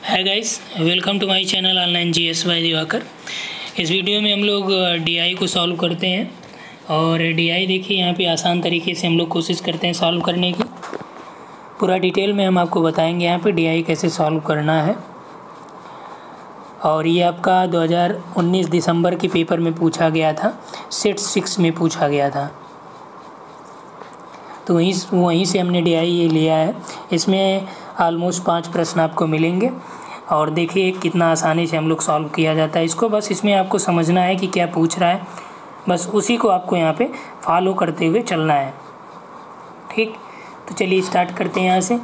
Hi guys, welcome to my channel online GS by Diwakar. इस video में हम लोग डीआई को सॉल्व करते हैं और डीआई देखिए यहाँ पे आसान तरीके से हम लोग कोशिश करते हैं सॉल्व करने की। पूरा डिटेल में हम आपको बताएंगे यहाँ पे डीआई कैसे सॉल्व करना है। और ये आपका 2019 दिसंबर के पेपर में पूछा गया था, सेट 6 में पूछा गया था, तो वहीं से हमने डीआई ये लिया है। इसमें ऑलमोस्ट 5 प्रश्न आपको मिलेंगे और देखिए कितना आसानी से हम लोग सॉल्व किया जाता है इसको। बस इसमें आपको समझना है कि क्या पूछ रहा है, बस उसी को आपको यहाँ पे फॉलो करते हुए चलना है। ठीक, तो चलिए स्टार्ट करते हैं। यहाँ से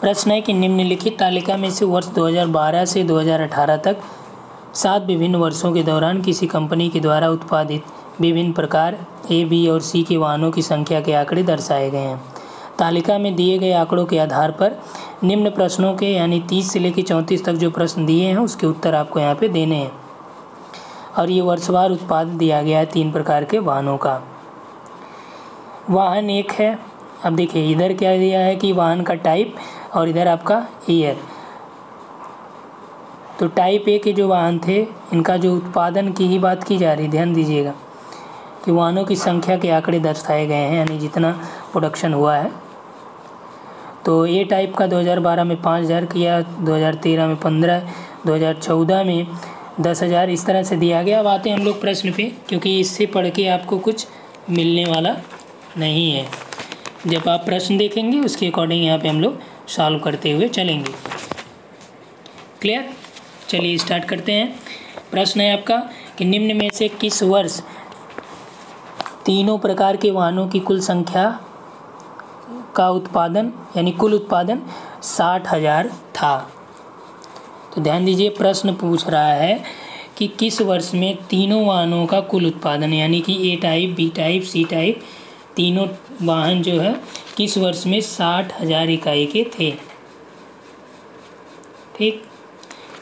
प्रश्न है कि निम्नलिखित तालिका में से वर्ष 2012 से 2018 तक 7 विभिन्न वर्षों के दौरान किसी कंपनी के द्वारा उत्पादित विभिन्न प्रकार ए, बी और सी के वाहनों की संख्या के आंकड़े दर्शाए गए हैं। तालिका में दिए गए आंकड़ों के आधार पर निम्न प्रश्नों के यानी 30 से लेकर 34 तक जो प्रश्न दिए हैं उसके उत्तर आपको यहाँ पे देने हैं। और ये वर्षवार उत्पादन दिया गया है 3 प्रकार के वाहनों का। वाहन 1 है। अब देखिए इधर क्या दिया है कि वाहन का टाइप और इधर आपका ईयर। तो टाइप ए के जो वाहन थे इनका जो उत्पादन की ही बात की जा रही, ध्यान दीजिएगा कि वाहनों की संख्या के आंकड़े दर्शाए गए हैं, यानी जितना प्रोडक्शन हुआ है। तो ए टाइप का 2012 में 5000 किया, 2013 में 15, 2014 में 10,000, इस तरह से दिया गया। अब आते हैं हम लोग प्रश्न पे, क्योंकि इससे पढ़ के आपको कुछ मिलने वाला नहीं है। जब आप प्रश्न देखेंगे उसके अकॉर्डिंग यहाँ पे हम लोग सॉल्व करते हुए चलेंगे। क्लियर? चलिए स्टार्ट करते हैं। प्रश्न है आपका कि निम्न में से किस वर्ष तीनों प्रकार के वाहनों की कुल संख्या का उत्पादन यानी कुल उत्पादन 60,000 था। तो ध्यान दीजिए, प्रश्न पूछ रहा है कि किस वर्ष में तीनों वाहनों का कुल उत्पादन यानी कि A type, B type, C type तीनों वाहन जो है किस वर्ष में 60,000 इकाई के थे। ठीक,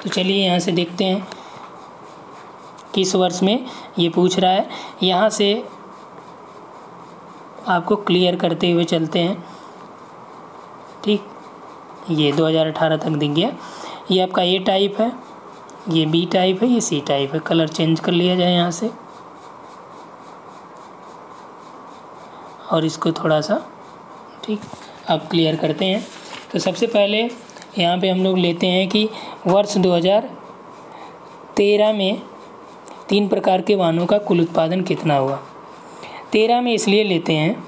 तो चलिए यहाँ से देखते हैं किस वर्ष में ये पूछ रहा है। यहाँ से आपको क्लियर करते हुए चलते हैं। ठीक, ये 2018 तक दिख गया। ये आपका ए टाइप है, ये बी टाइप है, ये सी टाइप है। कलर चेंज कर लिया जाए यहाँ से और इसको थोड़ा सा, ठीक, अब क्लियर करते हैं। तो सबसे पहले यहाँ पे हम लोग लेते हैं कि वर्ष 2013 में 3 प्रकार के वाहनों का कुल उत्पादन कितना हुआ। 13 में इसलिए लेते हैं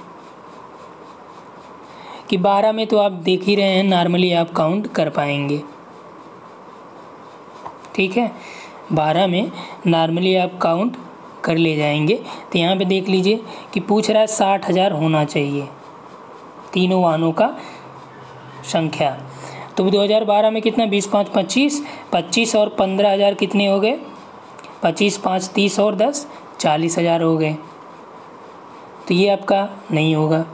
कि 12 में तो आप देख ही रहे हैं, नॉर्मली आप काउंट कर पाएंगे। ठीक है, 12 में नॉर्मली आप काउंट कर ले जाएंगे। तो यहाँ पे देख लीजिए कि पूछ रहा है 60,000 होना चाहिए तीनों वाहनों का संख्या। तो 2012 में कितना, 20 5 25, 25 और 15,000 कितने हो गए, 25 5 30 और 10 40,000 हो गए। तो ये आपका नहीं होगा।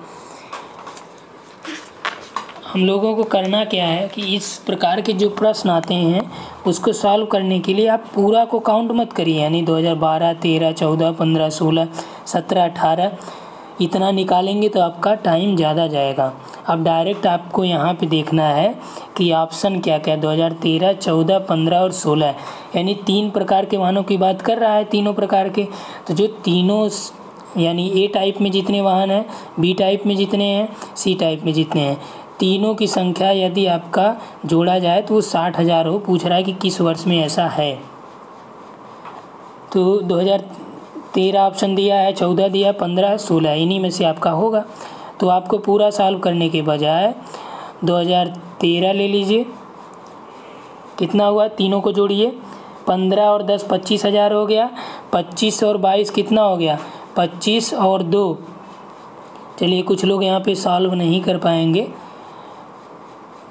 हम लोगों को करना क्या है कि इस प्रकार के जो प्रश्न आते हैं उसको सॉल्व करने के लिए आप पूरा को काउंट मत करिए, यानी 2012, 13, 14, 15, 16, 17, 18 इतना निकालेंगे तो आपका टाइम ज़्यादा जाएगा। अब डायरेक्ट आपको यहाँ पे देखना है कि ऑप्शन क्या क्या है। 2013, 14, 15 और 16 यानी 3 प्रकार के वाहनों की बात कर रहा है, तीनों प्रकार के। तो जो तीनों यानी ए टाइप में जितने वाहन हैं, बी टाइप में जितने हैं, सी टाइप में जितने हैं, तीनों की संख्या यदि आपका जोड़ा जाए तो वो 60,000 हो। पूछ रहा है कि किस वर्ष में ऐसा है। तो 2013 ऑप्शन दिया है, 14 दिया, 15, 16 इन्हीं में से आपका होगा। तो आपको पूरा सॉल्व करने के बजाय 2013 ले लीजिए। कितना हुआ, तीनों को जोड़िए, 15 और 10 25,000 हो गया। 25 और 22 कितना हो गया, 25 और 2। चलिए कुछ लोग यहाँ पे सॉल्व नहीं कर पाएंगे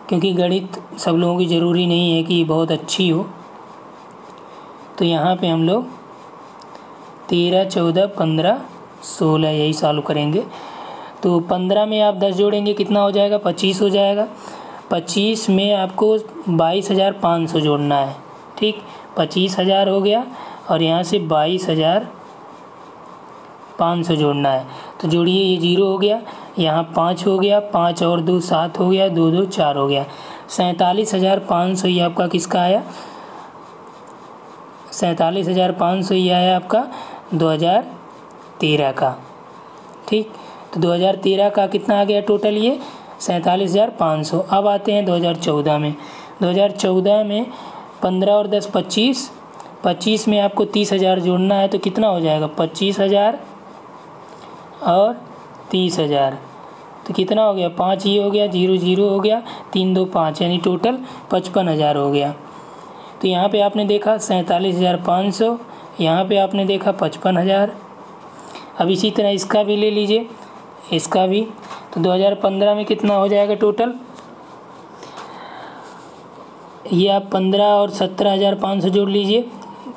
क्योंकि गणित सब लोगों की ज़रूरी नहीं है कि बहुत अच्छी हो। तो यहाँ पे हम लोग 13, 14, 15, 16 यही सॉल्व करेंगे। तो 15 में आप 10 जोड़ेंगे कितना हो जाएगा, 25 हो जाएगा। 25 में आपको 22,500 जोड़ना है। ठीक, 25,000 हो गया और यहाँ से 22,500 जोड़ना है। तो जोड़िए, ये 0 हो गया, यहाँ 5 हो गया, 5 और 2 7 हो गया, 2 2 4 हो गया। 47,500 ये आपका किसका आया, 47,500 ये आया आपका 2013 का। ठीक, तो 2013 का कितना आ गया टोटल, ये 47,500। अब आते हैं 2014 में। 2014 में 15 और 10 25, 25 में आपको 30,000 जोड़ना है तो कितना हो जाएगा, 25,000 और 30,000, तो कितना हो गया, 5 ये हो गया, 0 0 हो गया, 3 2 5, यानी टोटल 55,000 हो गया। तो यहाँ पे आपने देखा 47,500, यहाँ पे आपने देखा 55,000। अब इसी तरह इसका भी ले लीजिए, इसका भी। तो 2015 में कितना हो जाएगा टोटल, ये आप 15 और 17,500 जोड़ लीजिए।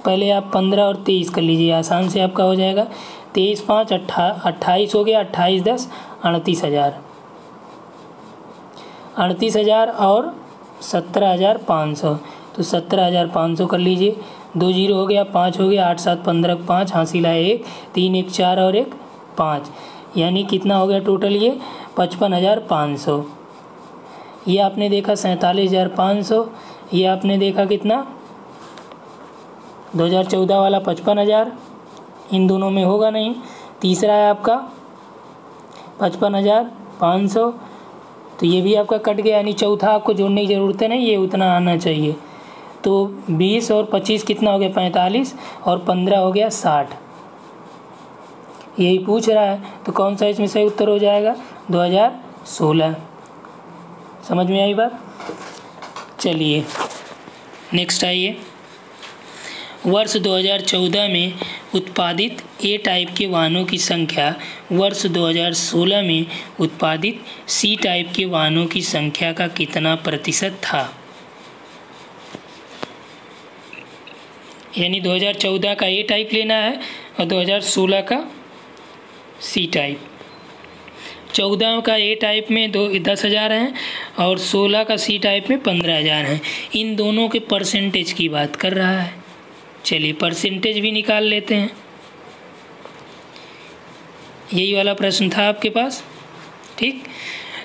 पहले आप 15 और 23 कर लीजिए, आसान से आपका हो जाएगा। 23 5 28 हो गया, 28 10 38,000, 38,000 और 17,500, तो 17,500 कर लीजिए। 2 0 हो गया, 5 हो गया, 8 7 15 5, हासिल आए 1, 3 1 4 और 1 5, यानी कितना हो गया टोटल, ये 55,500। ये आपने देखा 47,500, ये आपने देखा कितना 2014 वाला 55,000, इन दोनों में होगा नहीं। तीसरा है आपका 55,500, तो ये भी आपका कट गया, यानी चौथा आपको जोड़ने की ज़रूरत है नहीं, ये उतना आना चाहिए। तो 20 और 25 कितना हो गया, 45, और 15 हो गया 60, यही पूछ रहा है। तो कौन सा इसमें सही उत्तर हो जाएगा, 2016। समझ में आई बात। चलिए नेक्स्ट आइए। वर्ष 2014 में उत्पादित ए टाइप के वाहनों की संख्या वर्ष 2016 में उत्पादित सी टाइप के वाहनों की संख्या का कितना प्रतिशत था। यानी 2014 का ए टाइप लेना है और 2016 का सी टाइप। 14 का ए टाइप में 10,000 हैं और 16 का सी टाइप में 15,000 हैं। इन दोनों के परसेंटेज की बात कर रहा है। चलिए परसेंटेज भी निकाल लेते हैं। यही वाला प्रश्न था आपके पास, ठीक।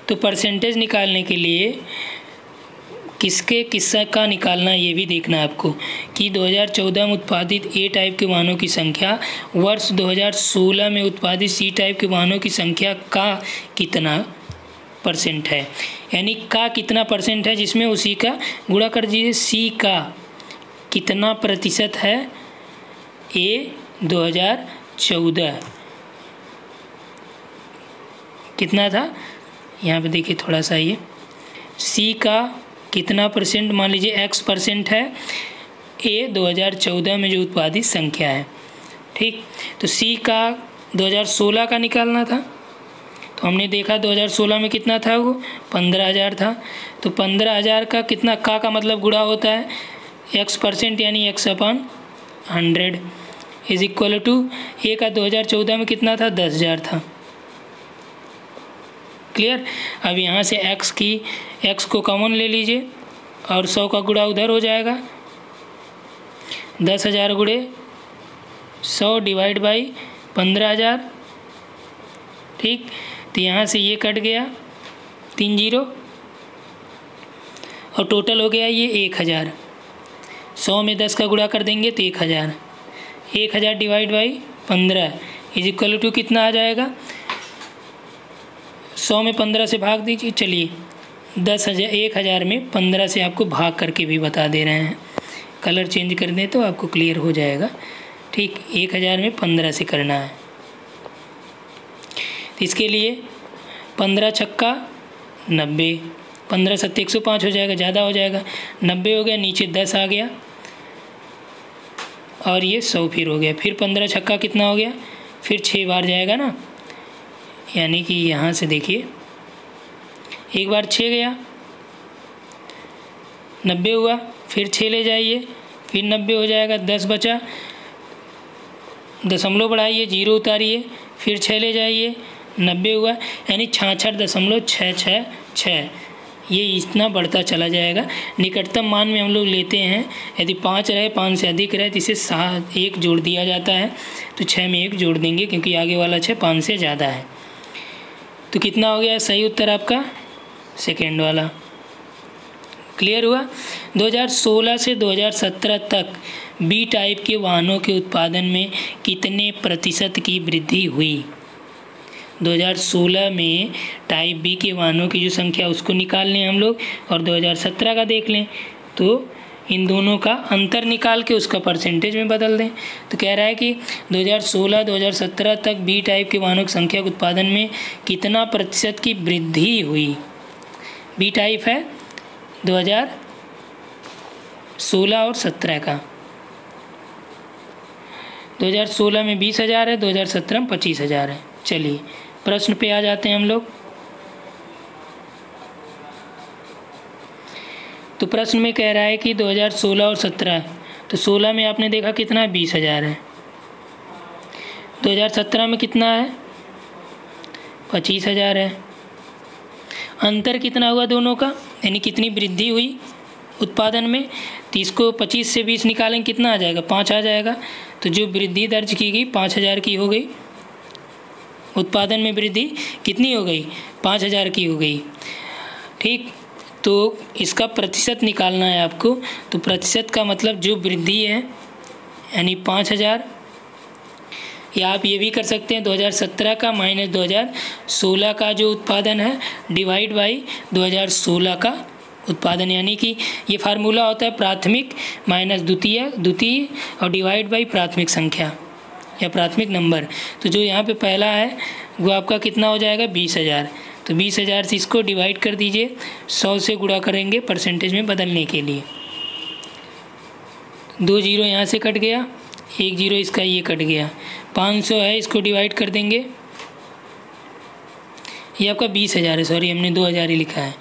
तो परसेंटेज निकालने के लिए किसका का निकालना ये भी देखना है आपको कि 2014 में उत्पादित ए टाइप के वाहनों की संख्या वर्ष 2016 में उत्पादित सी टाइप के वाहनों की संख्या का कितना परसेंट है। यानी का कितना परसेंट है, जिसमें उसी का गुणा कर दीजिए। सी का कितना प्रतिशत है, ए 2014 कितना था, यहाँ पे देखिए थोड़ा सा, ये सी का कितना परसेंट, मान लीजिए x परसेंट है ए 2014 में जो उत्पादित संख्या है, ठीक। तो सी का 2016 का निकालना था, तो हमने देखा 2016 में कितना था, वो 15,000 था। तो 15,000 का कितना, का मतलब गुणा होता है x परसेंट, यानी x/100 इज इक्वल टू ए का 2014 में कितना था, 10,000 था। क्लियर। अब यहाँ से x को कॉमन ले लीजिए और 100 का गुणा उधर हो जाएगा। 10,000 गुणे 100 डिवाइड बाई 15,000, ठीक। तो यहाँ से ये कट गया 3 0 और टोटल हो गया ये 1,000। 100 में 10 का गुणा कर देंगे तो 1,000। 1,000 divide by 15 is equal to कितना आ जाएगा, 100 में 15 से भाग दीजिए। चलिए 1,000 में 15 से आपको भाग करके भी बता दे रहे हैं। कलर चेंज कर दें तो आपको क्लियर हो जाएगा, ठीक। 1,000 में 15 से करना है। तो इसके लिए 15 छक्का 90, 15 7 105 हो जाएगा, ज़्यादा हो जाएगा। 90 हो गया, नीचे 10 आ गया और ये 100 फिर हो गया। फिर 15 छक्का कितना हो गया, फिर 6 बार जाएगा ना, यानी कि यहाँ से देखिए एक बार 6 गया, 90 हुआ, फिर 6 ले जाइए, फिर 90 हो जाएगा, 10 बचा, दशमलव बढ़ाइए, 0 उतारिए, फिर 6 ले जाइए, 90 हुआ, यानी 66.666। ये इतना बढ़ता चला जाएगा। निकटतम मान में हम लोग लेते हैं, यदि 5 रहे, 5 से अधिक रहे तो इसे 1 जोड़ दिया जाता है। तो 6 में 1 जोड़ देंगे क्योंकि आगे वाला 6 5 से ज़्यादा है। तो कितना हो गया सही उत्तर आपका, सेकेंड वाला क्लियर हुआ। 2016 से 2017 तक बी टाइप के वाहनों के उत्पादन में कितने प्रतिशत की वृद्धि हुई? 2016 में टाइप बी के वाहनों की जो संख्या उसको निकाल लें हम लोग और 2017 का देख लें, तो इन दोनों का अंतर निकाल के उसका परसेंटेज में बदल दें। तो कह रहा है कि 2016-2017 तक बी टाइप के वाहनों की संख्या के उत्पादन में कितना प्रतिशत की वृद्धि हुई? बी टाइप है 2016 और 17 का। 2016 में 20,000 है, 2017 में 25,000 है। चलिए प्रश्न पे आ जाते हैं हम लोग। तो प्रश्न में कह रहा है कि 2016 और 17, तो 16 में आपने देखा कितना है, 20,000 है। 2017 में कितना है, 25,000 है। अंतर कितना हुआ दोनों का, यानी कितनी वृद्धि हुई उत्पादन में? तो इसको 25 से 20 निकालेंगे, कितना आ जाएगा, 5 आ जाएगा। तो जो वृद्धि दर्ज की गई 5,000 की हो गई। उत्पादन में वृद्धि कितनी हो गई, 5,000 की हो गई। ठीक, तो इसका प्रतिशत निकालना है आपको। तो प्रतिशत का मतलब जो वृद्धि है यानी 5,000, या आप ये भी कर सकते हैं 2017 का माइनस 2016 का जो उत्पादन है डिवाइड बाई 2016 का उत्पादन, यानी कि ये फार्मूला होता है प्राथमिक माइनस द्वितीय और डिवाइड बाई प्राथमिक संख्या या प्राथमिक नंबर। तो जो यहाँ पे पहला है वो आपका कितना हो जाएगा, 20,000। तो 20,000 से इसको डिवाइड कर दीजिए, 100 से गुणा करेंगे परसेंटेज में बदलने के लिए। 2 जीरो यहाँ से कट गया, 1 जीरो इसका ये कट गया। 500 है, इसको डिवाइड कर देंगे, ये आपका 20,000 है, सॉरी हमने 2,000 ही लिखा है।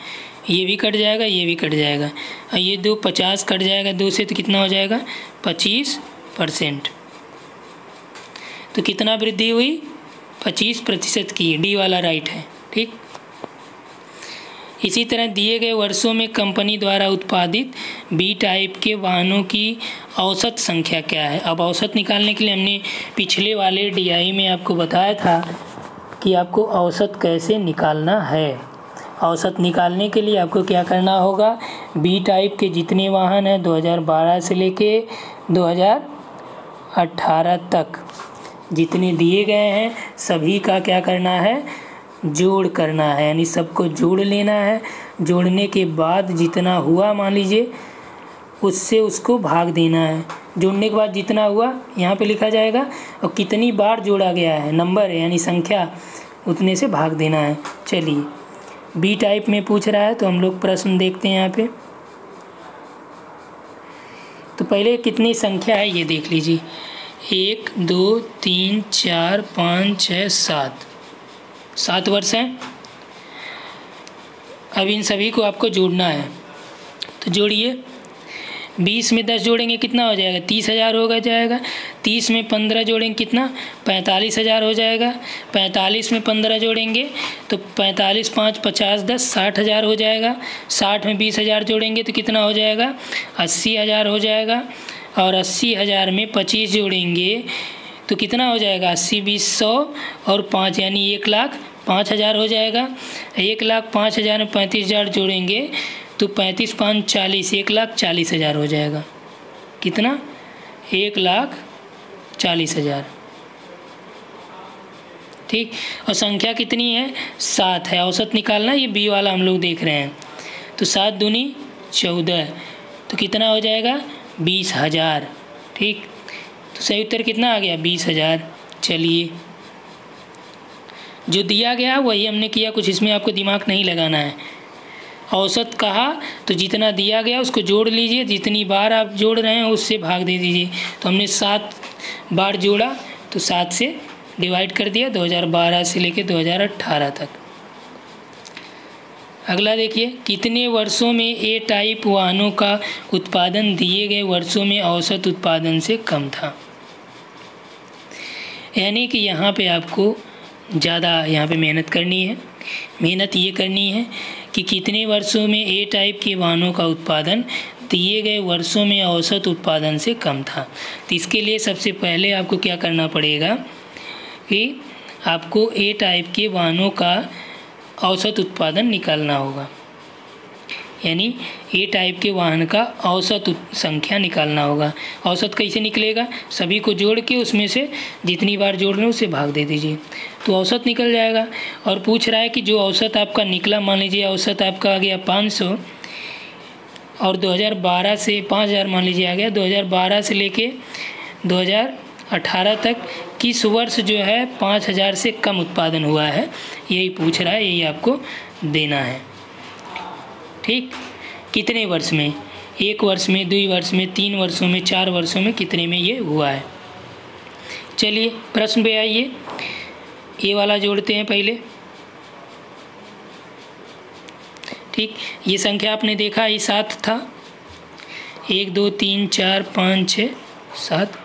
ये भी कट जाएगा, ये भी कट जाएगा, और ये 2 50 कट जाएगा 2 से, तो कितना हो जाएगा, 25%। तो कितना वृद्धि हुई, 25% की। डी वाला राइट है। ठीक, इसी तरह दिए गए वर्षों में कंपनी द्वारा उत्पादित बी टाइप के वाहनों की औसत संख्या क्या है? अब औसत निकालने के लिए हमने पिछले वाले डीआई में आपको बताया था कि आपको औसत कैसे निकालना है। औसत निकालने के लिए आपको क्या करना होगा, बी टाइप के जितने वाहन हैं 2012 से लेके 2018 तक जितने दिए गए हैं सभी का क्या करना है, जोड़ करना है, यानी सबको जोड़ लेना है। जोड़ने के बाद जितना हुआ मान लीजिए उससे उसको भाग देना है। जोड़ने के बाद जितना हुआ यहाँ पे लिखा जाएगा और कितनी बार जोड़ा गया है, नंबर है यानी संख्या, उतने से भाग देना है। चलिए बी टाइप में पूछ रहा है तो हम लोग प्रश्न देखते हैं यहाँ पे। तो पहले कितनी संख्या है ये देख लीजिए, 1 2 3 4 5 6 7 वर्ष हैं। अब इन सभी को आपको जोड़ना है, तो जोड़िए। 20 में 10 जोड़ेंगे कितना हो जाएगा, 30,000 होगा जाएगा। 30 में 15 जोड़ेंगे कितना, 45,000 हो जाएगा। 45 में 15 जोड़ेंगे तो 45 5 50 10 60,000 हो जाएगा। 60 में 20,000 जोड़ेंगे तो कितना हो जाएगा, 80,000 हो जाएगा। और 80,000 में 25 जोड़ेंगे तो कितना हो जाएगा, 80 20 100 और 5 यानी 1,05,000 हो जाएगा। 1,05,000 में 35,000 जोड़ेंगे तो 35 5 40, 1,40,000 हो जाएगा। कितना, 1,40,000। ठीक, और संख्या कितनी है, 7 है। औसत निकालना, ये बी वाला हम लोग देख रहे हैं। तो 7 दूनी 14, तो कितना हो जाएगा, 20,000। ठीक, तो सही उत्तर कितना आ गया, 20,000। चलिए जो दिया गया वही हमने किया, कुछ इसमें आपको दिमाग नहीं लगाना है। औसत कहा तो जितना दिया गया उसको जोड़ लीजिए, जितनी बार आप जोड़ रहे हैं उससे भाग दे दीजिए। तो हमने 7 बार जोड़ा तो 7 से डिवाइड कर दिया 2012 से लेकर 2018 तक। अगला देखिए, कितने वर्षों में ए टाइप वाहनों का उत्पादन दिए गए वर्षों में औसत उत्पादन से कम था? यानी कि यहाँ पे आपको ज़्यादा यहाँ पे मेहनत करनी है। मेहनत ये करनी है कि कितने वर्षों में ए टाइप के वाहनों का उत्पादन दिए गए वर्षों में औसत उत्पादन से कम था। तो इसके लिए सबसे पहले आपको क्या करना पड़ेगा कि आपको ए टाइप के वाहनों का औसत उत्पादन निकालना होगा। यानी ए टाइप के वाहन का औसत संख्या निकालना होगा। औसत कैसे निकलेगा, सभी को जोड़ के उसमें से जितनी बार जोड़ रहे हैं उसे भाग दे दीजिए तो औसत निकल जाएगा। और पूछ रहा है कि जो औसत आपका निकला, मान लीजिए औसत आपका आ गया 500 और 2012 से 5000 मान लीजिए आ गया, 2012 से लेके 2018 तक किस वर्ष जो है 5000 से कम उत्पादन हुआ है, यही पूछ रहा है, यही आपको देना है। ठीक, कितने वर्ष में, 1 वर्ष में, 2 वर्ष में, 3 वर्षों में, 4 वर्षों में, कितने में ये हुआ है। चलिए प्रश्न पे आइए, ये वाला जोड़ते हैं पहले। ठीक, ये संख्या आपने देखा ये 7 था, 1 2 3 4 5 6 7,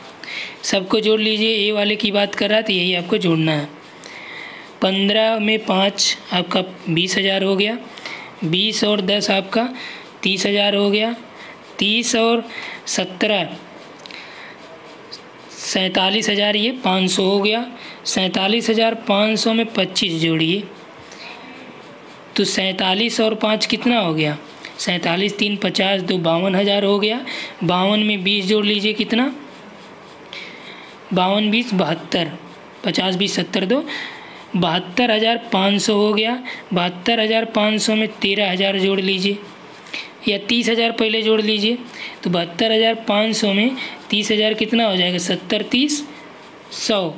सबको जोड़ लीजिए। ए वाले की बात कर रहा था, यही आपको जोड़ना है। 15 में 5 आपका 20,000 हो गया, 20 और 10 आपका 30,000 हो गया, 30 और 17 47,000, ये 500 हो गया। 47,500 में 25 जोड़िए तो 47 और 5 कितना हो गया, 47 3 50 2 52,000 हो गया। 52 में 20 जोड़ लीजिए, कितना, 52 20 72, 50 20 70 2 72,500 हो गया। 72,500 में 13,000 जोड़ लीजिए, या 30,000 पहले जोड़ लीजिए तो 72,500 में 30,000 कितना हो जाएगा, 70 30 100,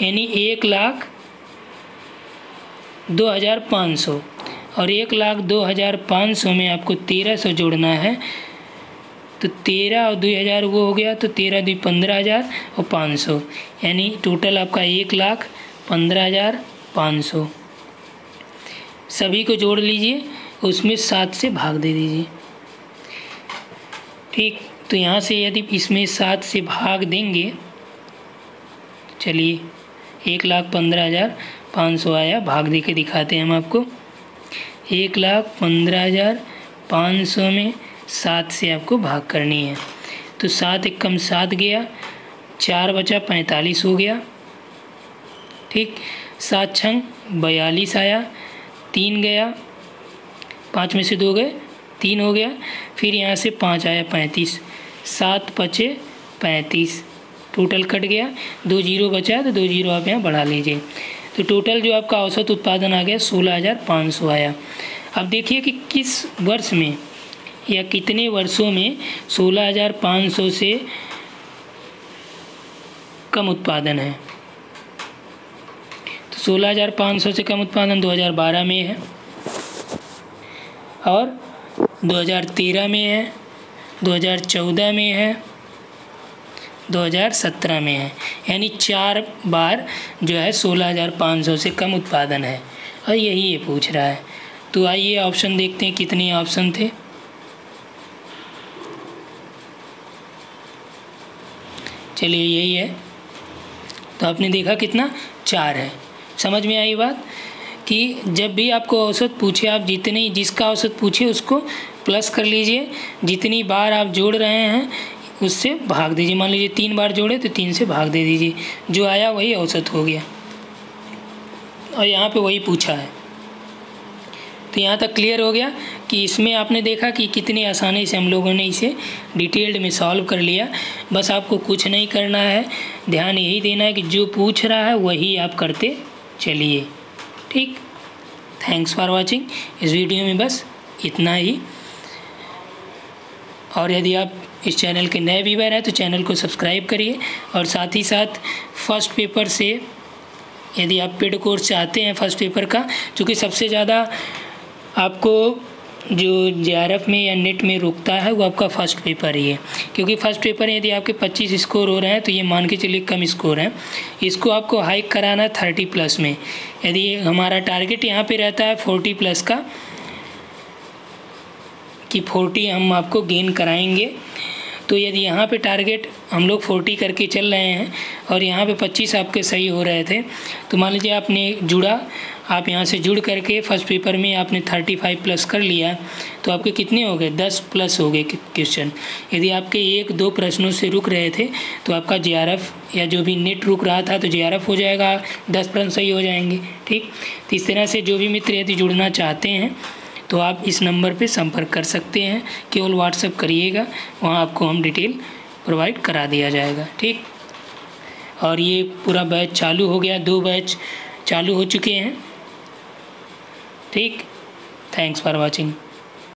यानी 1,02,500 और 1,02,500 में आपको 1300 जोड़ना है तो 13 और 2,000 वो हो गया तो 13 2 15,000 और 500, यानी टोटल आपका 1,15,500। सभी को जोड़ लीजिए, उसमें 7 से भाग दे दीजिए। ठीक, तो यहाँ से यदि इसमें 7 से भाग देंगे, चलिए 1,15,500 आया, भाग दे के दिखाते हैं हम आपको। 1,15,500 में 7 से आपको भाग करनी है तो 7 एक कम 7 गया, 4 बचा 45 हो गया। ठीक, 7 छंग 42 आया, 3 गया, 5 में से 2 गए, 3 हो गया, फिर यहाँ से 5 आया 35, 7 बचे 35, टोटल कट गया, 2 जीरो बचा तो 2 जीरो आप यहाँ बढ़ा लीजिए तो टोटल जो आपका औसत उत्पादन आ गया 16,500 आया। अब देखिए कि किस वर्ष में या कितने वर्षों में 16,500 से कम उत्पादन है। तो 16,500 से कम उत्पादन 2012 में है और 2013 में है, 2014 में है, 2017 में है, यानी 4 बार जो है 16,500 से कम उत्पादन है और यही ये पूछ रहा है। तो आइए ऑप्शन देखते हैं, कितने ऑप्शन थे। चलिए यही है, तो आपने देखा कितना, 4 है। समझ में आई बात कि जब भी आपको औसत पूछे, आप जितनी जिसका औसत पूछे उसको प्लस कर लीजिए, जितनी बार आप जोड़ रहे हैं उससे भाग दीजिए। मान लीजिए 3 बार जोड़े तो 3 से भाग दे दीजिए, जो आया वही औसत हो गया और यहाँ पे वही पूछा है। तो यहाँ तक क्लियर हो गया कि इसमें आपने देखा कि कितनी आसानी से हम लोगों ने इसे डिटेल्ड में सॉल्व कर लिया। बस आपको कुछ नहीं करना है, ध्यान यही देना है कि जो पूछ रहा है वही आप करते चलिए। ठीक, थैंक्स फॉर वाचिंग। इस वीडियो में बस इतना ही, और यदि आप इस चैनल के नए व्यूअर हैं तो चैनल को सब्सक्राइब करिए और साथ ही साथ फर्स्ट पेपर से यदि आप पेड कोर्स चाहते हैं फर्स्ट पेपर का, क्योंकि सबसे ज़्यादा आपको जो JRF में या नेट में रुकता है वो आपका फर्स्ट पेपर ही है, क्योंकि फर्स्ट पेपर यदि आपके 25 स्कोर हो रहे हैं तो ये मान के चलिए कम स्कोर है, इसको आपको हाइक कराना 30+ में। यदि हमारा टारगेट यहाँ पे रहता है 40+ का, कि 40 हम आपको गेन कराएंगे, तो यदि यहाँ पे टारगेट हम लोग 40 करके चल रहे हैं और यहाँ पे 25 आपके सही हो रहे थे, तो मान लीजिए आपने जुड़ा, आप यहाँ से जुड़ करके फर्स्ट पेपर में आपने 35+ कर लिया, तो आपके कितने हो गए, 10+ हो गए क्वेश्चन। यदि आपके 1-2 प्रश्नों से रुक रहे थे तो आपका JRF या जो भी नेट रुक रहा था तो JRF हो जाएगा, 10 प्रश्न सही हो जाएंगे। ठीक, तो इस तरह से जो भी मित्र यदि जुड़ना चाहते हैं तो आप इस नंबर पे संपर्क कर सकते हैं, केवल व्हाट्सएप करिएगा, वहाँ आपको हम डिटेल प्रोवाइड करा दिया जाएगा। ठीक, और ये पूरा बैच चालू हो गया, 2 बैच चालू हो चुके हैं। ठीक, थैंक्स फॉर वॉचिंग।